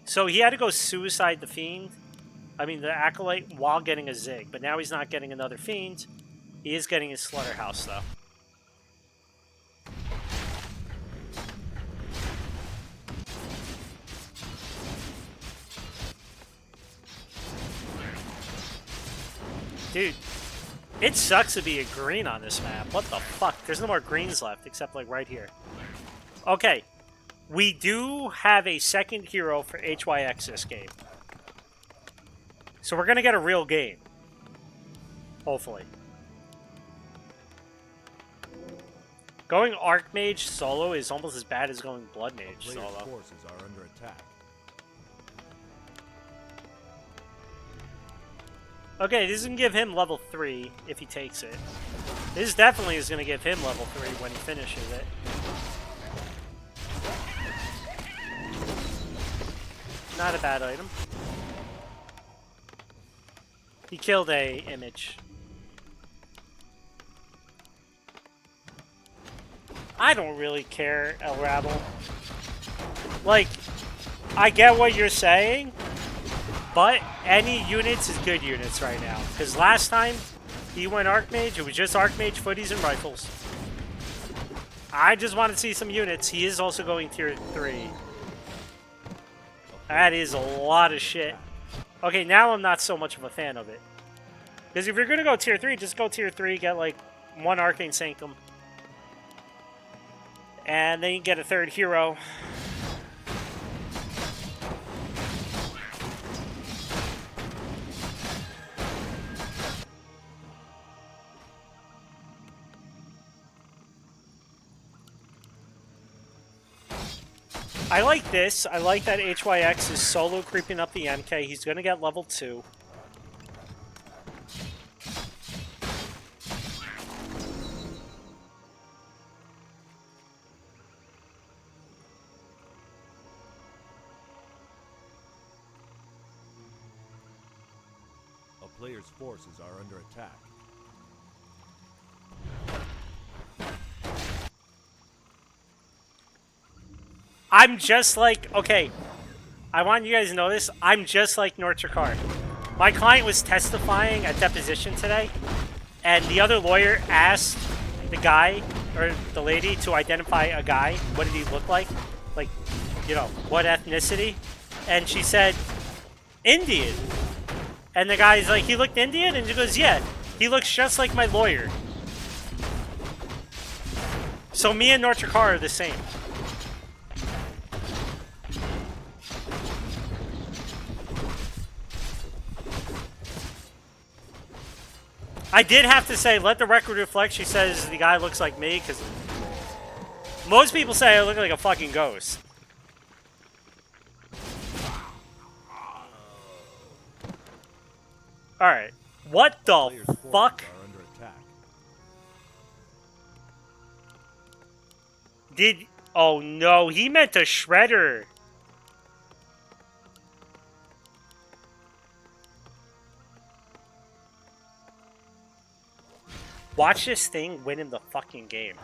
So he had to go suicide the fiend. I mean, the acolyte while getting a Zig, but now he's not getting another fiend. He is getting his slaughterhouse, though. Dude, it sucks to be a green on this map. What the fuck? There's no more greens left, except like right here. Okay. We do have a second hero for HYX this game. So we're going to get a real game. Hopefully. Going Archmage solo is almost as bad as going Blood Mage Player's solo. forces are under attack. Okay, this is going to give him level 3 if he takes it. This definitely is going to give him level 3 when he finishes it. Not a bad item. He killed a image. I don't really care, El Rabble. Like, I get what you're saying, but any units is good units right now. Because last time he went Archmage, it was just Archmage, footies, and rifles. I just want to see some units. He is also going tier 3. That is a lot of shit. Okay, now I'm not so much of a fan of it. Because if you're going to go tier 3, just go tier 3, get like 1 Arcane Sanctum. And then you get a third hero. I like this. I like that HYX is solo creeping up the MK. He's going to get level 2. A player's forces are under attack. I'm just like, okay, I want you guys to know this. I'm just like Nortrikar. My client was testifying at deposition today, and the other lawyer asked the guy, or the lady, to identify a guy. What did he look like? Like, you know, what ethnicity? And she said, Indian. And the guy's like, he looked Indian? And she goes, yeah, he looks just like my lawyer. So me and Nortrikar are the same. I did have to say, let the record reflect, she says the guy looks like me, because most people say I look like a fucking ghost. Alright. What the Player's forces fuck? are under attack. Did... Oh no, he meant a shredder. Watch this thing win him the fucking game.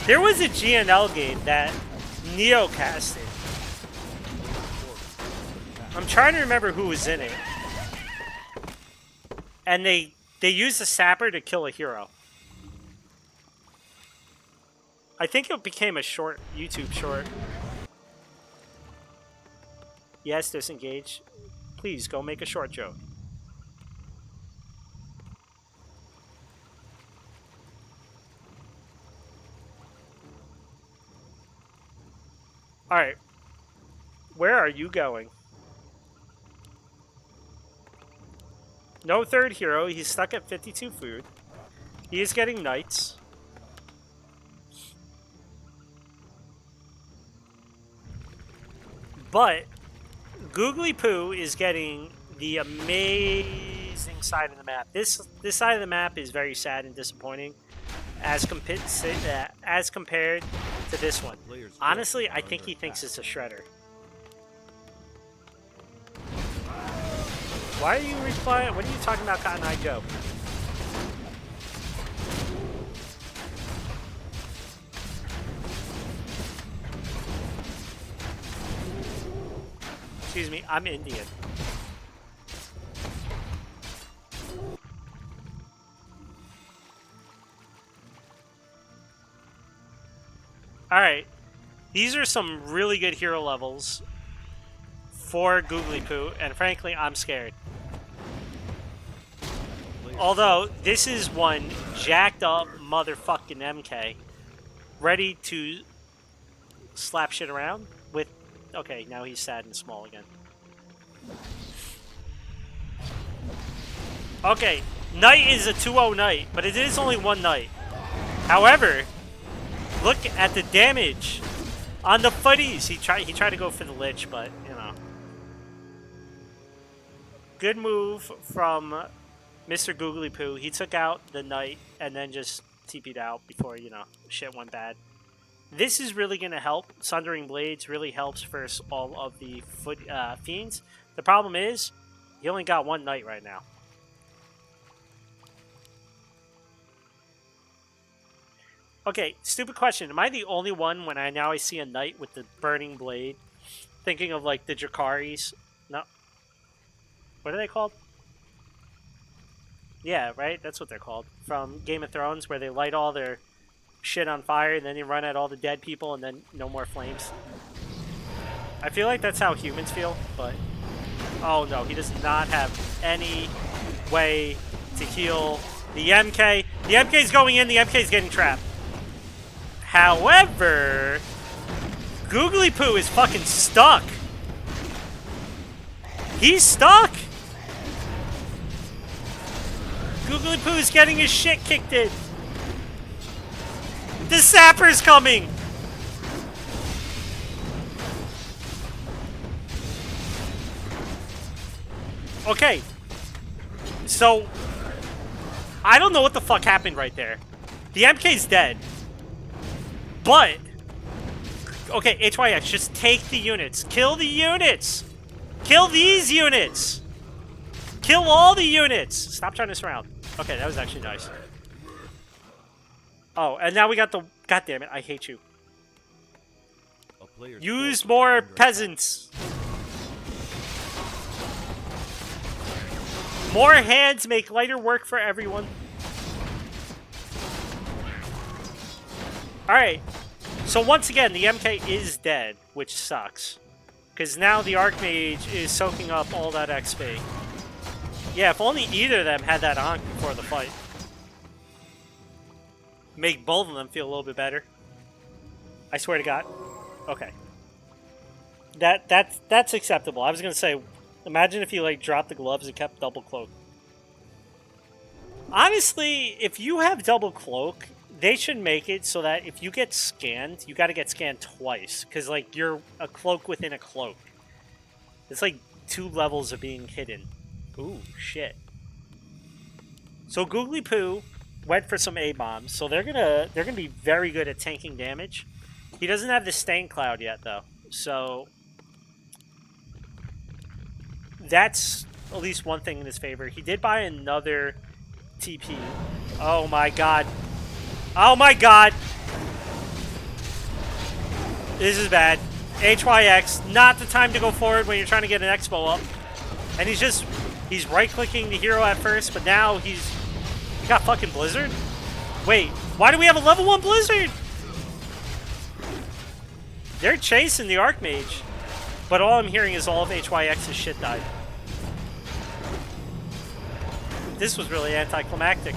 There was a GNL game that Neo casted. I'm trying to remember who was in it. And they used a sapper to kill a hero. I think it became a short, YouTube short. Yes, disengage. Please, go make a short joke. Alright. Where are you going? No third hero. He's stuck at 52 food. He is getting knights. But Googlypoo is getting the amazing side of the map. This side of the map is very sad and disappointing as compared to this one. Honestly, I think he thinks it's a shredder. Why are you replying? What are you talking about, Cotton Eye Joe? Excuse me, I'm Indian. Alright. These are some really good hero levels for Googlypoo, and frankly, I'm scared. Although, this is one jacked up motherfucking MK ready to slap shit around with... Okay, now he's sad and small again. Okay, Knight is a 2-0 Knight, but it is only one Knight. However, look at the damage on the footies. He tried to go for the Lich, but, you know. Good move from Mr. Googlypoo. He took out the Knight and then just TP'd out before, you know, shit went bad. This is really going to help. Sundering Blades really helps versus all of the Fiends. The problem is, he only got one Knight right now. Okay, stupid question. Am I the only one when I see a Knight with the Burning Blade thinking of, like, the Dracaris? No. What are they called? Yeah, right? That's what they're called. From Game of Thrones, where they light all their shit on fire, and then they run at all the dead people, and then no more flames. I feel like that's how humans feel, but... Oh no, he does not have any way to heal the MK. The MK's going in, the MK's getting trapped. However, Googlypoo is fucking stuck. He's stuck! Googlypoo is getting his shit kicked in. The Sapper's coming! Okay. So, I don't know what the fuck happened right there. The MK's dead. But, okay, HYX, just take the units. Kill the units! Kill these units! Kill all the units! Stop trying to surround. Okay, that was actually nice. Oh, and now we got the... God damn it, I hate you. Use more peasants! More hands make lighter work for everyone. Alright. So once again, the MK is dead, which sucks. Because now the Archmage is soaking up all that XP. Yeah, if only either of them had that Ankh before the fight. Make both of them feel a little bit better. I swear to God. Okay. That's acceptable. I was gonna say, imagine if you like dropped the gloves and kept double cloak. Honestly, if you have double cloak, they should make it so that if you get scanned, you gotta get scanned twice. Because like you're a cloak within a cloak. It's like 2 levels of being hidden. Ooh, shit. So Googlypoo went for some A-bombs, so they're gonna be very good at tanking damage. He doesn't have the Stain Cloud yet though, so that's at least one thing in his favor. He did buy another TP. Oh my god. Oh my god! This is bad. HYX, not the time to go forward when you're trying to get an expo up. And he's right-clicking the hero at first, but now he got fucking Blizzard? Wait, why do we have a level 1 Blizzard? They're chasing the Archmage. But all I'm hearing is all of HYX's shit died. This was really anticlimactic.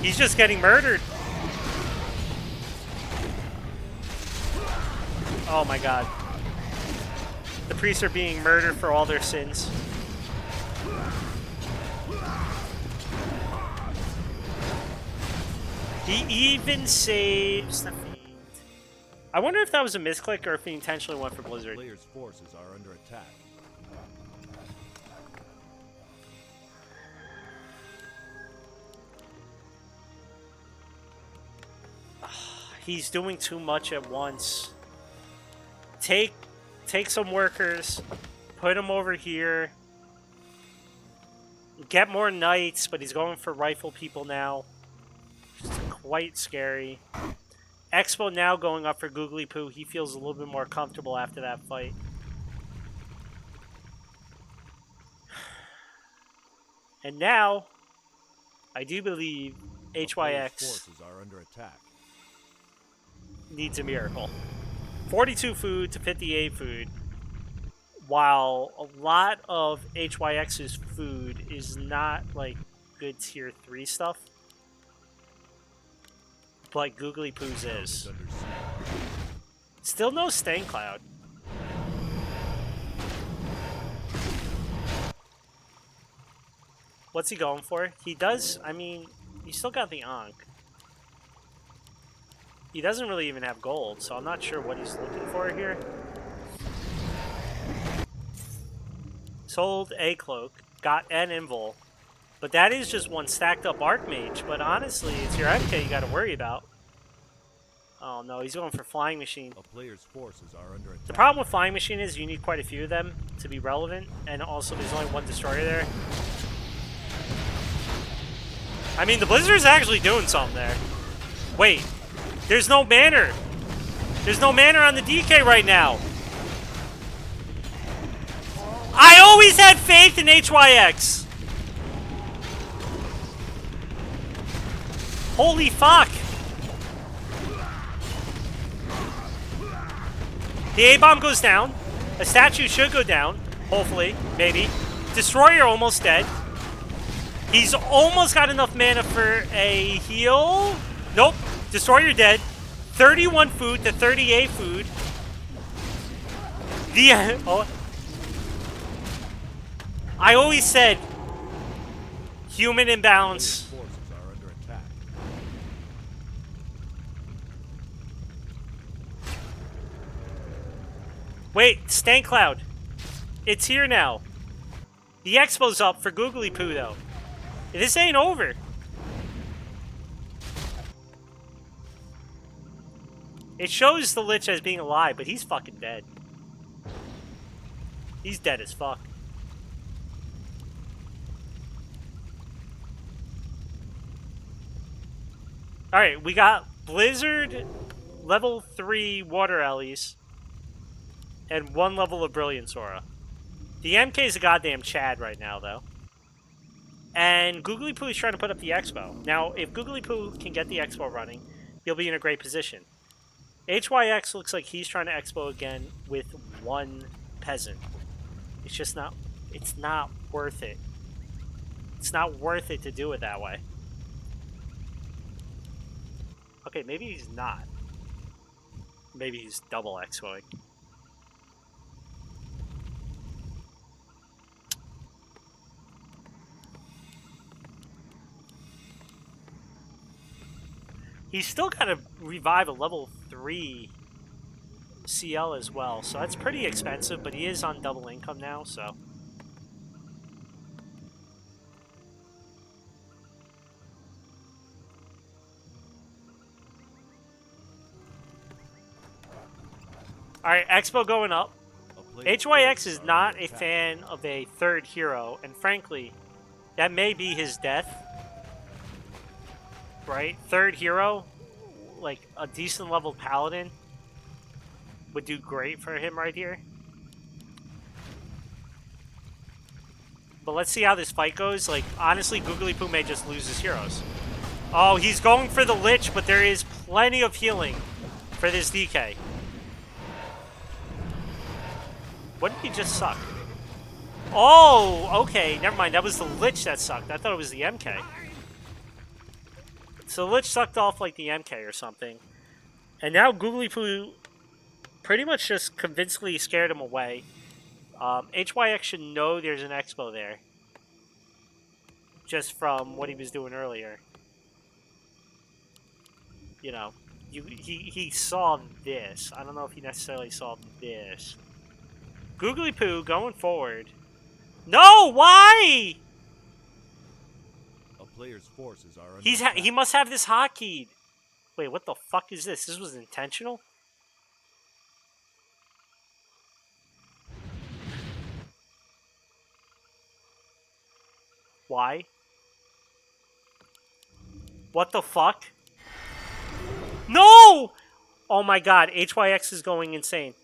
He's just getting murdered. Oh my god. The priests are being murdered for all their sins. He even saves the Fiend. I wonder if that was a misclick or if he intentionally went for Blizzard. Players' forces are under attack. He's doing too much at once. Take some workers, put them over here. Get more knights, but he's going for rifle people now. It's quite scary. Expo now going up for Googlypoo. He feels a little bit more comfortable after that fight. And now, I do believe A player's HYX forces are under attack. needs a miracle. 42 food to 58 food. While a lot of HYX's food is not like good tier 3 stuff, but Googlypoo's Town is. under siege. Still no Stain Cloud. What's he going for? He does, I mean, you still got the Ankh. He doesn't really even have gold, so I'm not sure what he's looking for here. Sold a cloak, got an invul, but that is just one stacked up Archmage. But honestly, it's your MK you got to worry about. Oh no, he's going for Flying Machine. A player's forces are under attack. The problem with Flying Machine is you need quite a few of them to be relevant, and also there's only one destroyer there. I mean, the Blizzard's actually doing something there. Wait, there's no banner. There's no banner on the DK right now. I always had faith in HYX. Holy fuck. The A-bomb goes down. A statue should go down. Hopefully. Maybe. Destroyer almost dead. He's almost got enough mana for a heal. Nope. Destroyer dead. 31 food to 38 food. Oh. I always said human imbalance. Player's forces are under attack. Wait, Stain Cloud. It's here now. The expo's up for Googlypoo though. This ain't over. It shows the Lich as being alive, but he's fucking dead. He's dead as fuck. Alright, we got Blizzard level 3 Water Ellies and 1 level of Brilliance Aura. The MK is a goddamn Chad right now, though. And Googlypoo is trying to put up the Expo. Now, if Googlypoo can get the Expo running, he'll be in a great position. HYX looks like he's trying to Expo again with 1 peasant. It's just not... It's not worth it. It's not worth it to do it that way. Okay, maybe he's not. Maybe he's double Expoing. He's still got to revive a level 3 CL as well, so that's pretty expensive, but he is on double income now, so... Alright, Expo going up. HYX is not a fan of a third hero, and frankly, that may be his death. Right? Third hero, like a decent level paladin, would do great for him right here. But let's see how this fight goes. Like, honestly, Googlypoo may just lose his heroes. Oh, he's going for the Lich, but there is plenty of healing for this DK. What did he just suck? Oh, okay, never mind. That was the Lich that sucked. I thought it was the MK. So Lich sucked off like the MK or something. And now Googlypoo pretty much just convincingly scared him away. HYX should know there's an Expo there. Just from what he was doing earlier. You know, he saw this. I don't know if he necessarily saw this. Googlypoo going forward. No, why? A player's forces are under He attack. must have this hotkeyed. Wait, what the fuck is this? This was intentional? Why? What the fuck? No! Oh my god, HYX is going insane.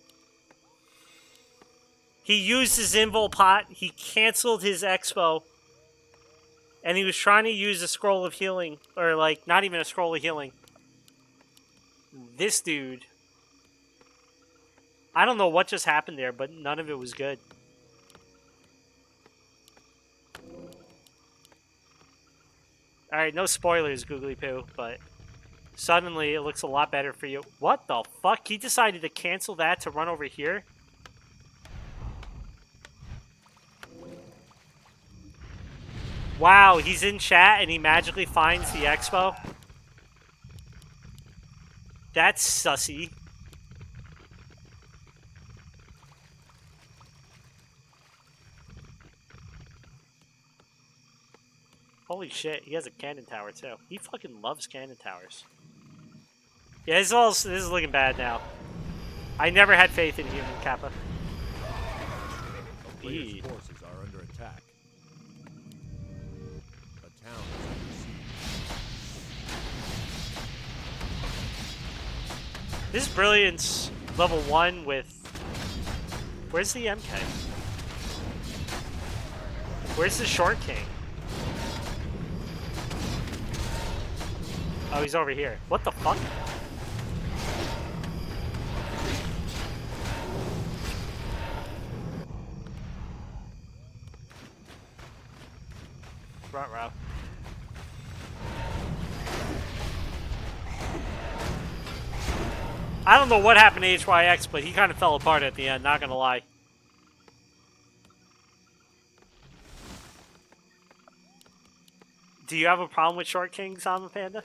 He used his invul pot. He canceled his Expo. And he was trying to use a scroll of healing, or like not even a scroll of healing. This dude, I don't know what just happened there, but none of it was good. Alright, no spoilers, Googlypoo, but suddenly it looks a lot better for you. What the fuck? He decided to cancel that to run over here? Wow, he's in chat and he magically finds the expo? That's sussy. Holy shit, he has a cannon tower too. He fucking loves cannon towers. Yeah, this is looking bad now. I never had faith in human Kappa. A player's forces are under attack. A town is under siege. This is Brilliance level 1 with... Where's the MK? Where's the Short King? Oh, he's over here. What the fuck? Ruh-roh. I don't know what happened to HYX, but he kind of fell apart at the end, not gonna lie. Do you have a problem with Short King, Sama Panda?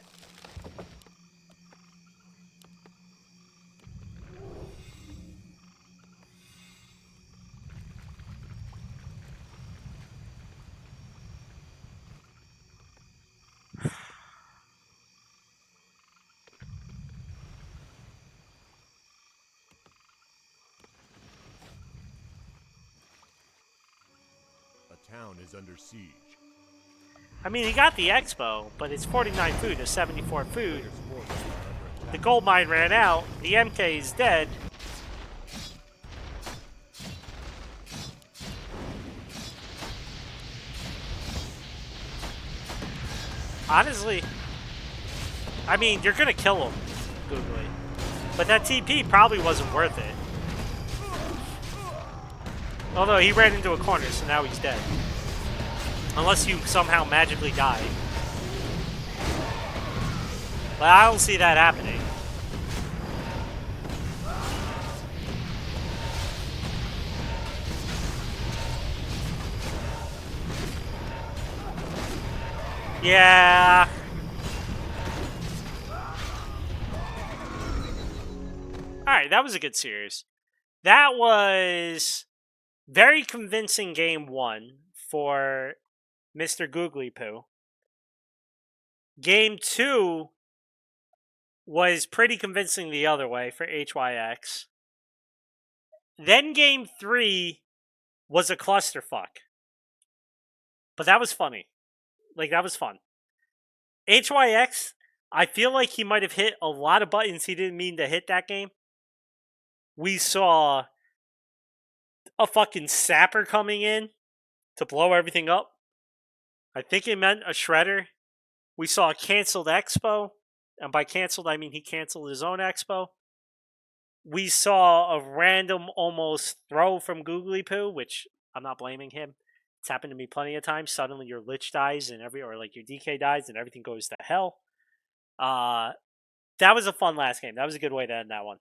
A town is under siege. I mean, he got the expo, but it's 49 food to 74 food. Player's forces are under attack. The gold mine ran out. The MK is dead. Honestly, I mean, you're gonna kill him, Googly. But that TP probably wasn't worth it. Although he ran into a corner, so now he's dead. Unless you somehow magically die. But I don't see that happening. Yeah. Alright, that was a good series. That was very convincing game 1 for Mr. Googlypoo. Game 2 was pretty convincing the other way for HYX. Then game 3 was a clusterfuck. But that was funny. Like, that was fun. HYX, I feel like he might have hit a lot of buttons he didn't mean to hit that game. We saw a fucking sapper coming in to blow everything up. I think it meant a shredder. We saw a canceled expo. And by canceled, I mean he canceled his own expo. We saw a random almost throw from Googlypoo, which I'm not blaming him. It's happened to me plenty of times. Suddenly your Lich dies and or like your DK dies and everything goes to hell. That was a fun last game. That was a good way to end that one.